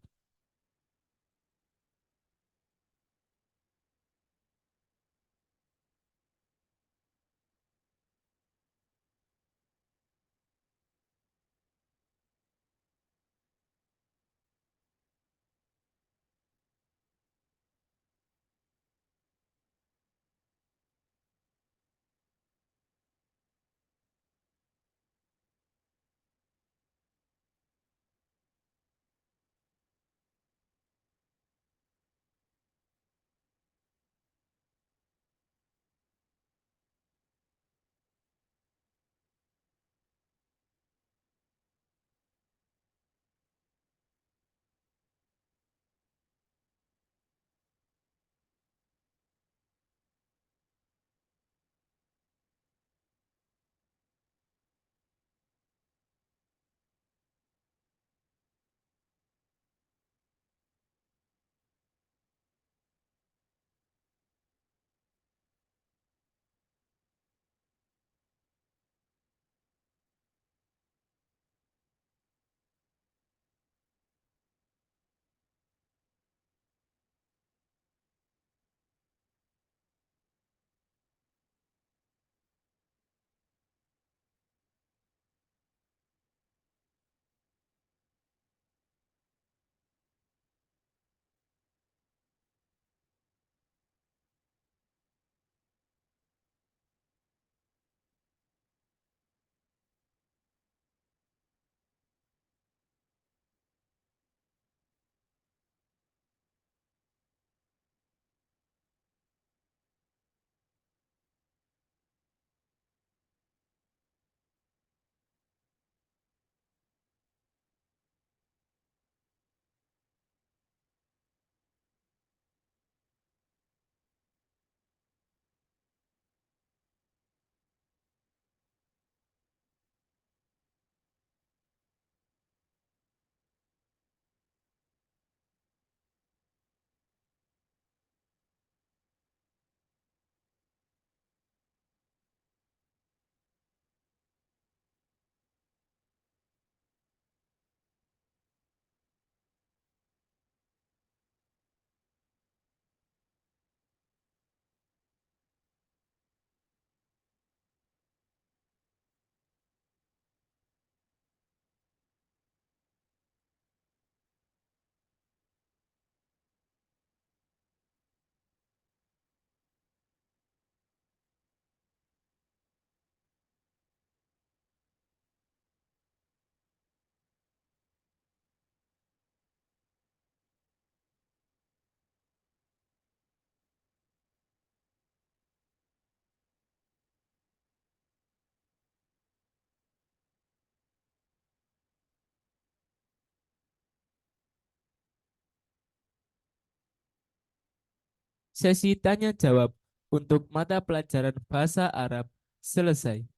Sesi tanya jawab untuk mata pelajaran bahasa Arab selesai.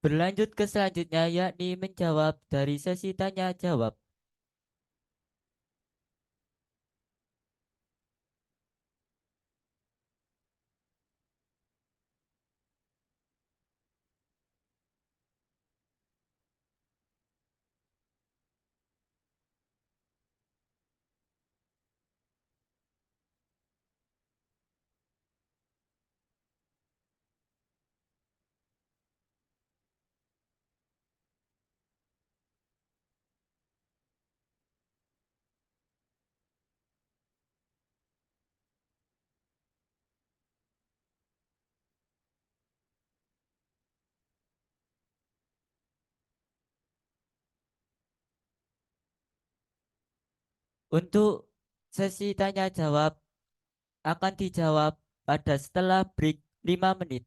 Berlanjut ke selanjutnya yakni menjawab dari sesi tanya jawab. Untuk sesi tanya jawab akan dijawab pada setelah break 5 menit.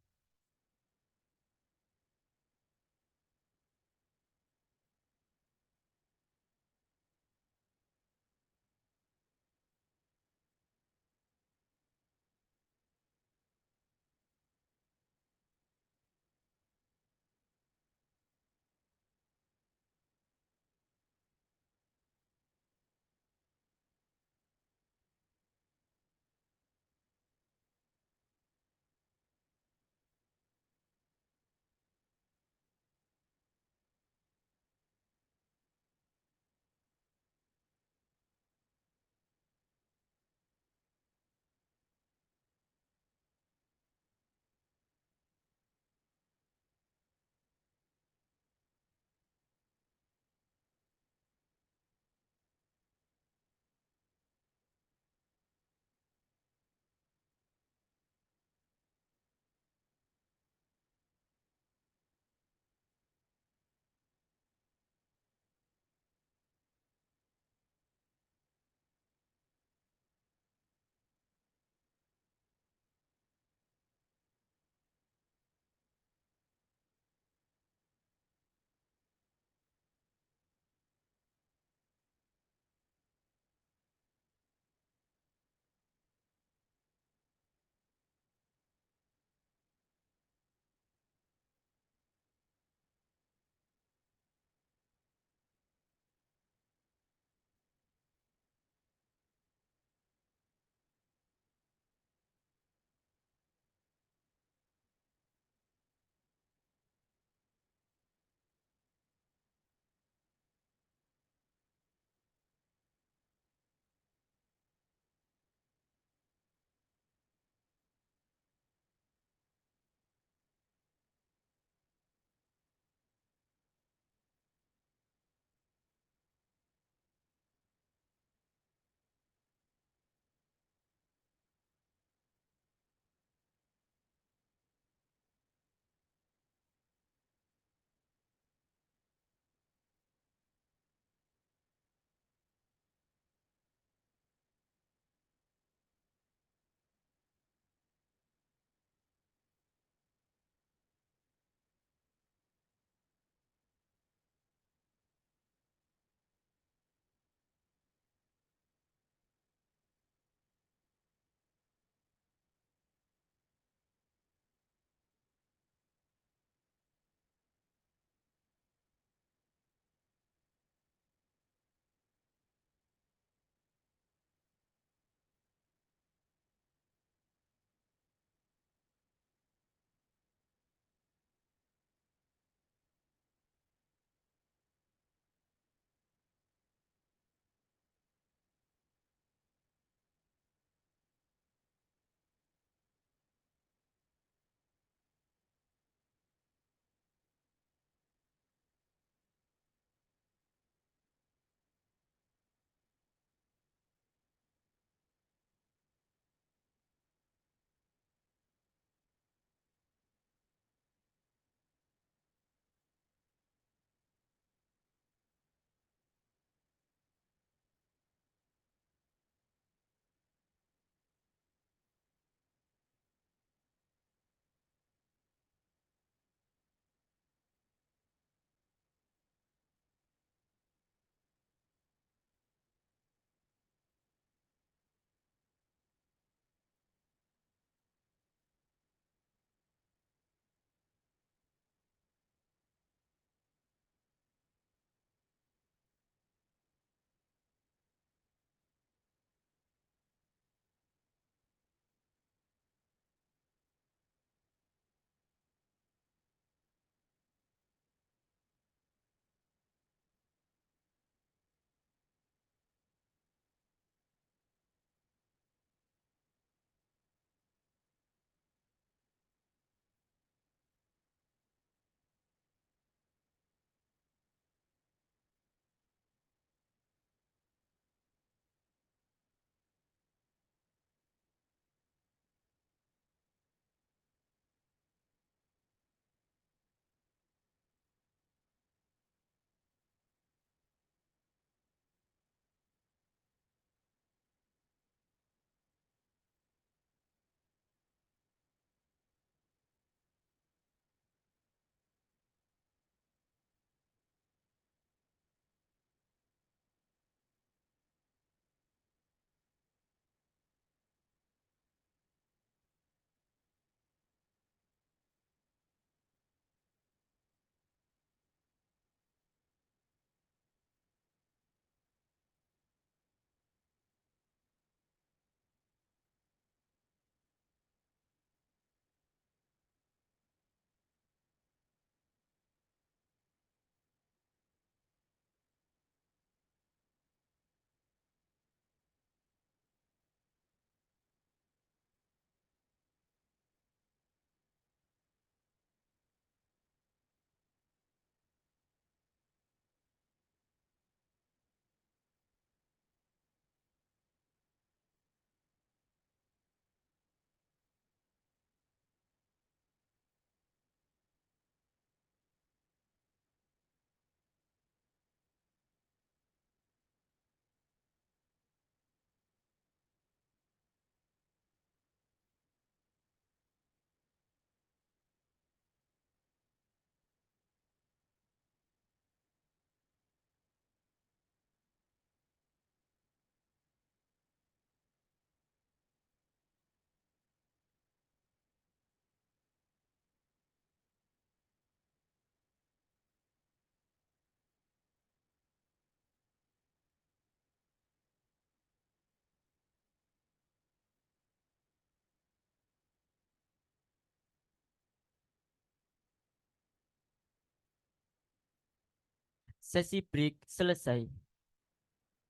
Sesi break selesai.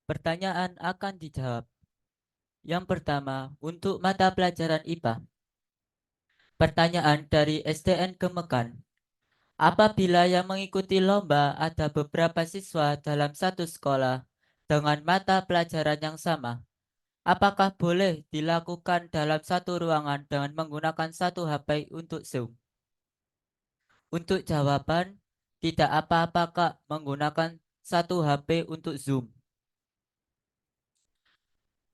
Pertanyaan akan dijawab. Yang pertama, untuk mata pelajaran IPA. Pertanyaan dari SDN Gemekan. Apabila yang mengikuti lomba ada beberapa siswa dalam satu sekolah dengan mata pelajaran yang sama, apakah boleh dilakukan dalam satu ruangan dengan menggunakan satu HP untuk Zoom? Untuk jawaban, tidak apa-apa Kak menggunakan satu HP untuk Zoom.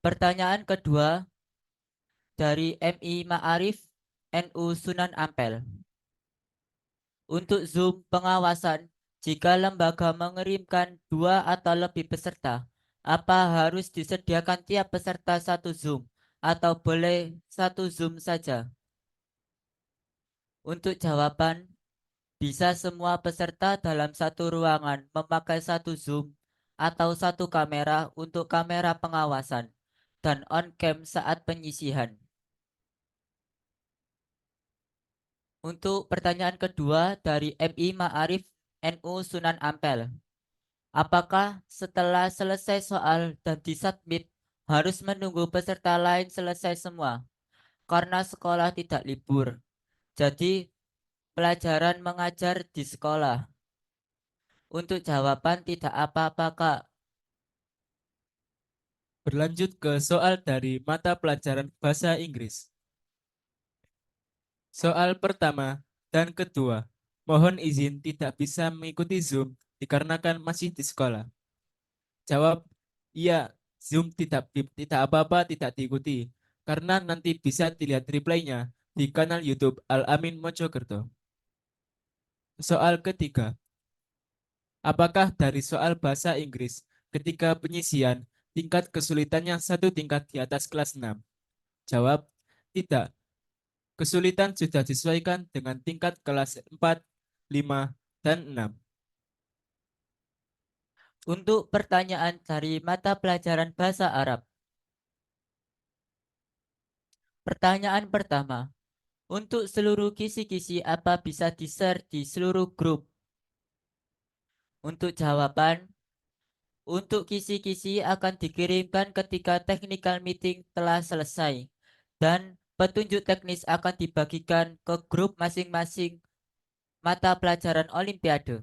Pertanyaan kedua dari MI Ma'arif NU Sunan Ampel. Untuk Zoom pengawasan, jika lembaga mengirimkan 2 atau lebih peserta, apa harus disediakan tiap peserta satu Zoom atau boleh satu Zoom saja? Untuk jawaban, bisa semua peserta dalam satu ruangan memakai satu Zoom atau satu kamera untuk kamera pengawasan dan on-cam saat penyisihan. Untuk pertanyaan kedua dari MI Ma'arif NU Sunan Ampel. Apakah setelah selesai soal dan disubmit harus menunggu peserta lain selesai semua? Karena sekolah tidak libur. Jadi pelajaran mengajar di sekolah. Untuk jawaban tidak apa-apa Kak. Berlanjut ke soal dari mata pelajaran bahasa Inggris. Soal pertama dan kedua. Mohon izin tidak bisa mengikuti Zoom dikarenakan masih di sekolah. Jawab, iya, Zoom tidak apa-apa tidak diikuti. Karena nanti bisa dilihat replaynya di kanal YouTube Al-Amin Mojokerto. Soal ketiga. Apakah dari soal bahasa Inggris ketika penyisian tingkat kesulitannya satu tingkat di atas kelas 6? Jawab, tidak. Kesulitan sudah disesuaikan dengan tingkat kelas 4, 5, dan 6. Untuk pertanyaan dari mata pelajaran bahasa Arab. Pertanyaan pertama. Untuk seluruh kisi-kisi apa bisa di-share di seluruh grup? Untuk jawaban, untuk kisi-kisi akan dikirimkan ketika technical meeting telah selesai dan petunjuk teknis akan dibagikan ke grup masing-masing mata pelajaran Olimpiade.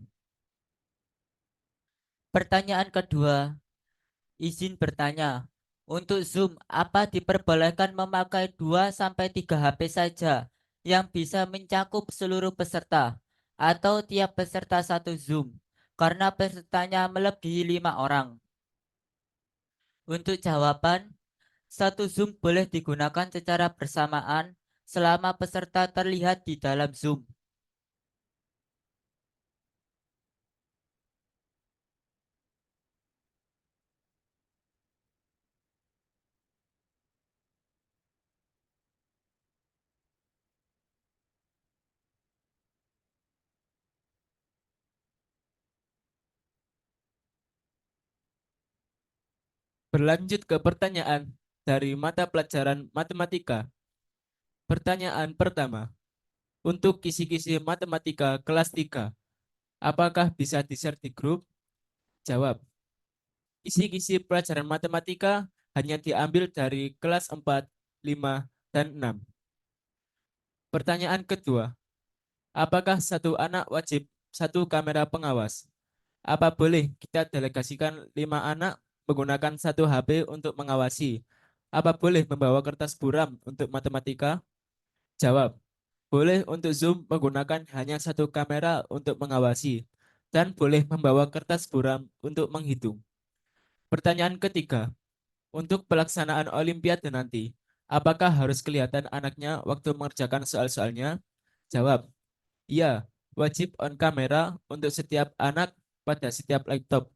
Pertanyaan kedua, izin bertanya. Untuk Zoom, apa diperbolehkan memakai 2-3 HP saja yang bisa mencakup seluruh peserta atau tiap peserta satu Zoom karena pesertanya melebihi 5 orang? Untuk jawaban, satu Zoom boleh digunakan secara bersamaan selama peserta terlihat di dalam Zoom. Berlanjut ke pertanyaan dari mata pelajaran matematika. Pertanyaan pertama. Untuk kisi-kisi matematika kelas 3, apakah bisa di-share di grup? Jawab. Kisi-kisi pelajaran matematika hanya diambil dari kelas 4, 5, dan 6. Pertanyaan kedua. Apakah satu anak wajib satu kamera pengawas? Apa boleh kita delegasikan 5 anak menggunakan satu HP untuk mengawasi? Apa boleh membawa kertas buram untuk matematika? Jawab, boleh untuk Zoom menggunakan hanya satu kamera untuk mengawasi, dan boleh membawa kertas buram untuk menghitung. Pertanyaan ketiga, untuk pelaksanaan Olimpiade nanti, apakah harus kelihatan anaknya waktu mengerjakan soal-soalnya? Jawab, iya, wajib on kamera untuk setiap anak pada setiap laptop.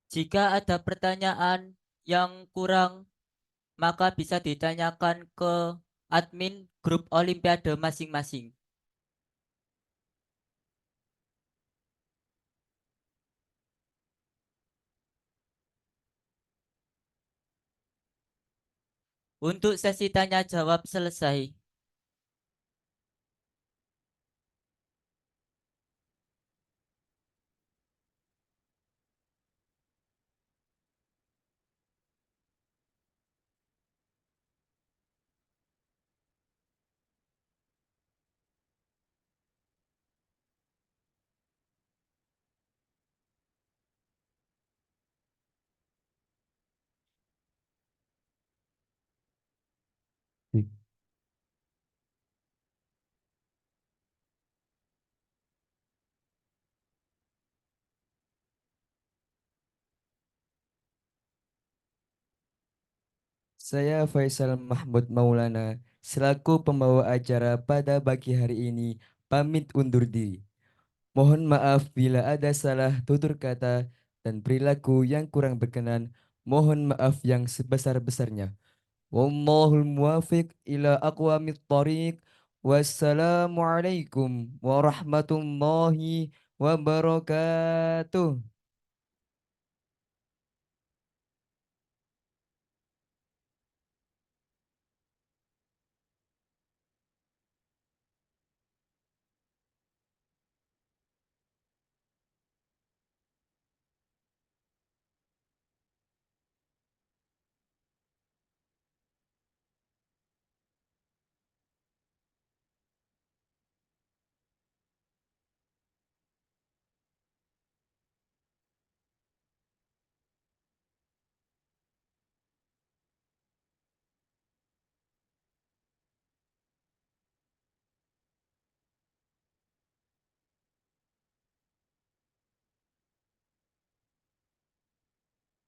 Jika ada pertanyaan yang kurang, maka bisa ditanyakan ke admin grup Olimpiade masing-masing. Untuk sesi tanya jawab selesai. Saya Faisal Mahmud Maulana, selaku pembawa acara pada pagi hari ini, pamit undur diri. Mohon maaf bila ada salah tutur kata dan perilaku yang kurang berkenan. Mohon maaf yang sebesar-besarnya. Wallahul muwafiq ila aqwamit thoriq. Wassalamualaikum warahmatullahi wabarakatuh.